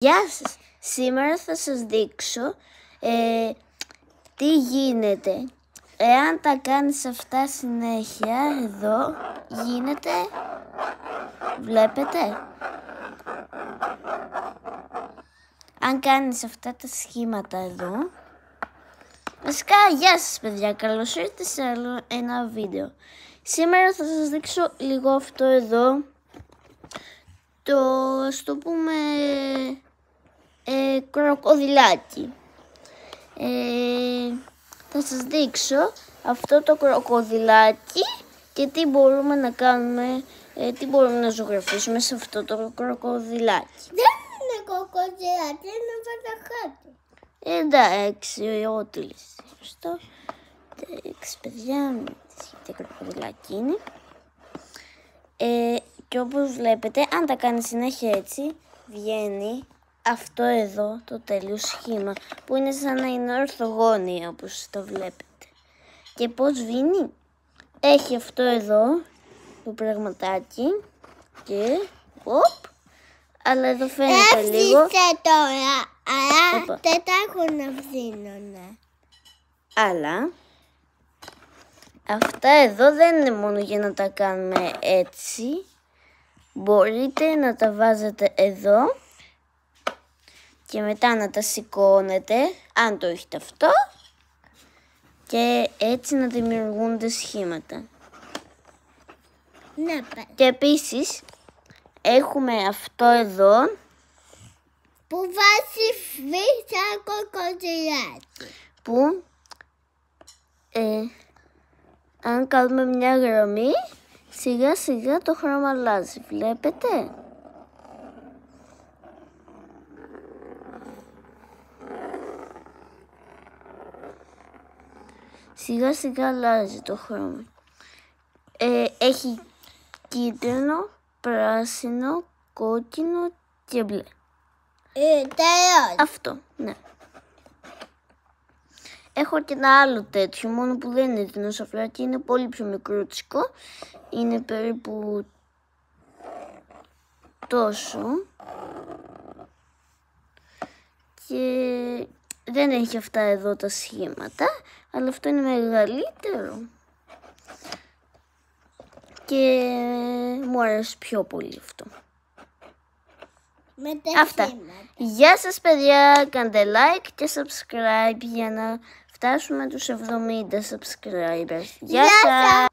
Γεια σας! Σήμερα θα σας δείξω τι γίνεται. Εάν τα κάνεις αυτά συνέχεια, εδώ γίνεται, βλέπετε. Αν κάνεις αυτά τα σχήματα εδώ. Βασικά, γεια σας παιδιά, καλώς ήρθατε σε άλλο ένα βίντεο. Σήμερα θα σας δείξω λίγο αυτό εδώ. Ας το πούμε κροκοδιλάκι. Θα σας δείξω αυτό το κροκοδιλάκι και τι μπορούμε να κάνουμε, τι μπορούμε να ζωγραφίσουμε σε αυτό το κροκοδιλάκι. Δεν είναι κροκοδιλάκι, είναι βαταχάτι. Εντάξει, ό,τι λες. Σωστό. Εντάξει, παιδιά, τι κροκοδιλάκι είναι. Και όπως βλέπετε, αν τα κάνει συνέχεια έτσι, βγαίνει αυτό εδώ το τέλειο σχήμα, που είναι σαν να είναι ορθογώνια, όπως το βλέπετε. Και πώς σβήνει? Έχει αυτό εδώ το πραγματάκι και αλλά εδώ φαίνεται λίγο. Τώρα, αλλά δεν τα έχουν να σβήνουνε. Αλλά αυτά εδώ δεν είναι μόνο για να τα κάνουμε έτσι. Μπορείτε να τα βάζετε εδώ και μετά να τα σηκώνετε, αν το έχετε αυτό, και έτσι να δημιουργούνται σχήματα. Ναι, και επίσης έχουμε αυτό εδώ που βάζει σαν κροκοδιλάκι. Που αν κάνουμε μια γραμμή, σιγά σιγά το χρώμα αλλάζει, βλέπετε. Σιγά σιγά αλλάζει το χρώμα. Έχει κίτρινο, πράσινο, κόκκινο και μπλε. Τέλος. Αυτό, ναι. Έχω και ένα άλλο τέτοιο, μόνο που δεν είναι δεινοσαυράκι, είναι πολύ πιο μικρούτσικο. Είναι περίπου τόσο. Και δεν έχει αυτά εδώ τα σχήματα, αλλά αυτό είναι μεγαλύτερο. Και μου αρέσει πιο πολύ αυτό. Με τα Αυτά. σχήματα. Γεια σας παιδιά, κάντε like και subscribe για να φτάσουμε τους 70 subscribers. Γεια σας!